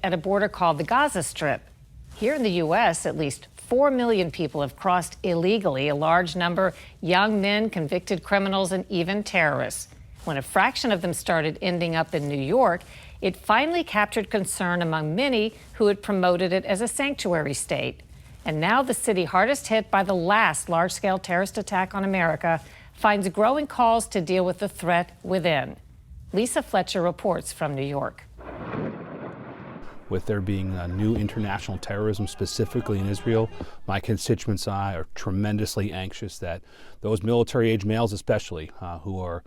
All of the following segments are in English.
At a border called the Gaza Strip. Here in the U.S., at least 4 million people have crossed illegally, a large number young men, convicted criminals, and even terrorists. When a fraction of them started ending up in New York, it finally captured concern among many who had promoted it as a sanctuary state. And now the city hardest hit by the last large-scale terrorist attack on America finds growing calls to deal with the threat within. Lisa Fletcher reports from New York. With there being new international terrorism, specifically in Israel, my constituents and I are tremendously anxious that those military-age males especially, who are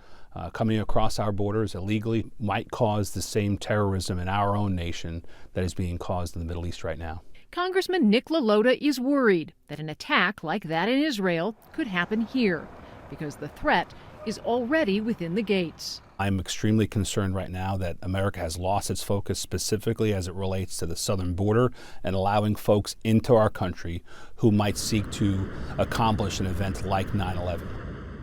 coming across our borders illegally, might cause the same terrorism in our own nation that is being caused in the Middle East right now. Congressman Nick LaLota is worried that an attack like that in Israel could happen here, because the threat is already within the gates. I'm extremely concerned right now that America has lost its focus specifically as it relates to the southern border and allowing folks into our country who might seek to accomplish an event like 9/11.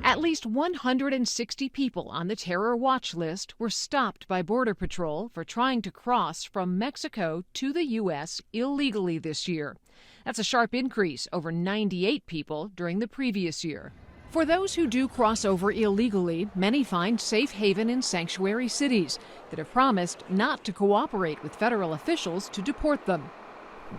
At least 160 people on the terror watch list were stopped by Border Patrol for trying to cross from Mexico to the U.S. illegally this year. That's a sharp increase over 98 people during the previous year. For those who do cross over illegally, many find safe haven in sanctuary cities that have promised not to cooperate with federal officials to deport them.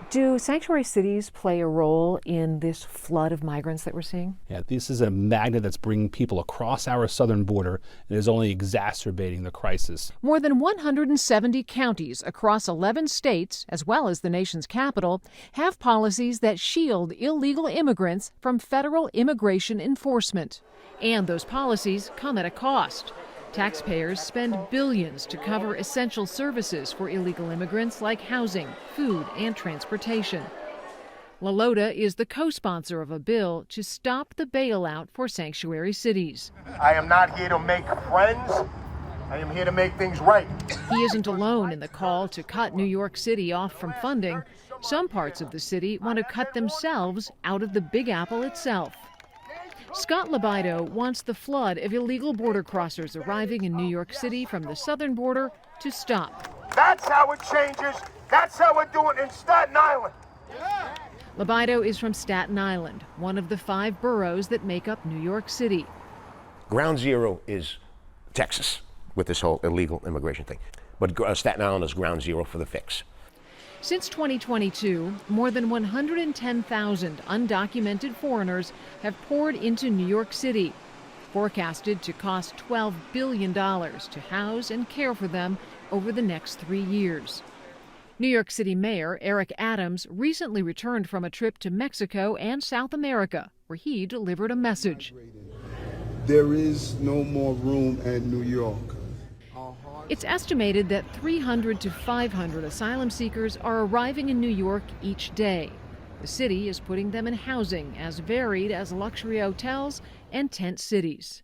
Do sanctuary cities play a role in this flood of migrants that we're seeing? Yeah, this is a magnet that's bringing people across our southern border and is only exacerbating the crisis. More than 170 counties across 11 states, as well as the nation's capital, have policies that shield illegal immigrants from federal immigration enforcement. And those policies come at a cost. Taxpayers spend billions to cover essential services for illegal immigrants like housing, food, and transportation. LaLota is the co-sponsor of a bill to stop the bailout for sanctuary cities. I am not here to make friends. I am here to make things right. He isn't alone in the call to cut New York City off from funding. Some parts of the city want to cut themselves out of the Big Apple itself. Scott Libido wants the flood of illegal border crossers arriving in New York City from the southern border to stop. That's how it changes. That's how we're doing it in Staten Island. Libido is from Staten Island, one of the 5 boroughs that make up New York City. Ground zero is Texas with this whole illegal immigration thing. But Staten Island is ground zero for the fix. Since 2022, more than 110,000 undocumented foreigners have poured into New York City, forecasted to cost $12 billion to house and care for them over the next 3 years. New York City Mayor Eric Adams recently returned from a trip to Mexico and South America, where he delivered a message. There is no more room in New York. It's estimated that 300 to 500 asylum seekers are arriving in New York each day. The city is putting them in housing as varied as luxury hotels and tent cities.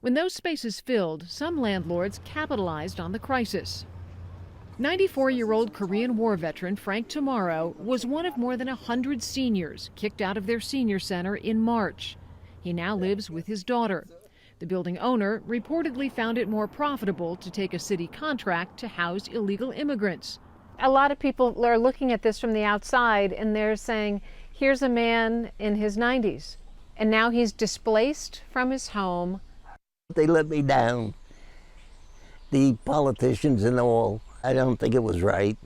When those spaces filled, some landlords capitalized on the crisis. 94-year-old Korean War veteran Frank Tomorrow was one of more than 100 seniors kicked out of their senior center in March. He now lives with his daughter. The building owner reportedly found it more profitable to take a city contract to house illegal immigrants. A lot of people are looking at this from the outside and they're saying, here's a man in his 90s, and now he's displaced from his home. They let me down, the politicians and all. I don't think it was right.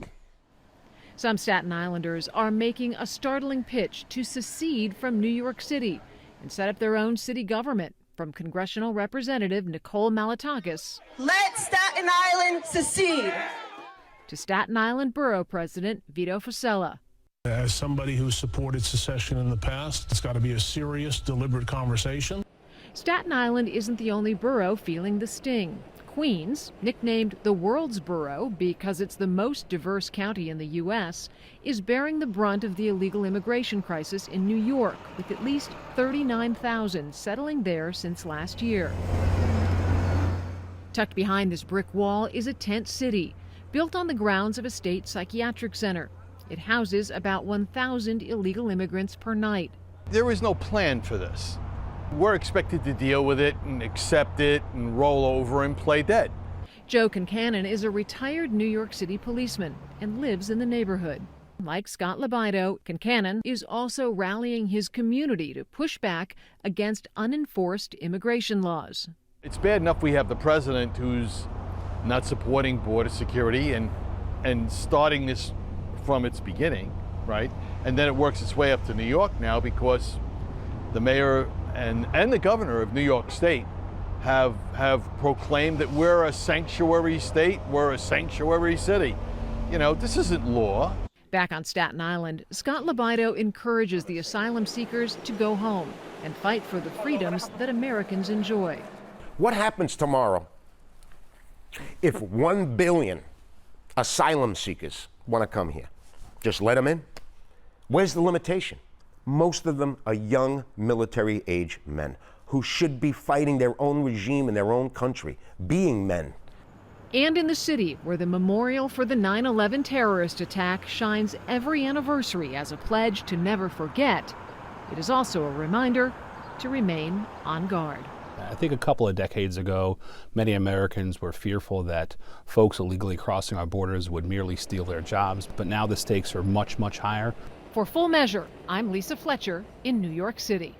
Some Staten Islanders are making a startling pitch to secede from New York City and set up their own city government. From Congressional Representative Nicole Malatakis. Let Staten Island secede. To Staten Island Borough President Vito Fossella. As somebody who supported secession in the past, it's got to be a serious, deliberate conversation. Staten Island isn't the only borough feeling the sting. Queens, nicknamed the world's borough because it's the most diverse county in the U.S., is bearing the brunt of the illegal immigration crisis in New York, with at least 39,000 settling there since last year. Tucked behind this brick wall is a tent city, built on the grounds of a state psychiatric center. It houses about 1,000 illegal immigrants per night. There was no plan for this. We're expected to deal with it and accept it and roll over and play dead. Joe Concannon is a retired New York City policeman and lives in the neighborhood. Like Scott Libido, Concannon is also rallying his community to push back against unenforced immigration laws. It's bad enough we have the president who's not supporting border security and starting this from its beginning, right? And then it works its way up to New York now because the mayor and the governor of New York State have proclaimed that we're a sanctuary state, we're a sanctuary city. You know, this isn't law. Back on Staten Island, Scott Libido encourages the asylum seekers to go home and fight for the freedoms that Americans enjoy. What happens tomorrow if 1 billion asylum seekers want to come here? Just let them in? Where's the limitation? Most of them are young military-age men who should be fighting their own regime in their own country, being men. And in the city, where the memorial for the 9/11 terrorist attack shines every anniversary as a pledge to never forget, it is also a reminder to remain on guard. I think a couple of decades ago, many Americans were fearful that folks illegally crossing our borders would merely steal their jobs, but now the stakes are much, much higher. For Full Measure, I'm Lisa Fletcher in New York City.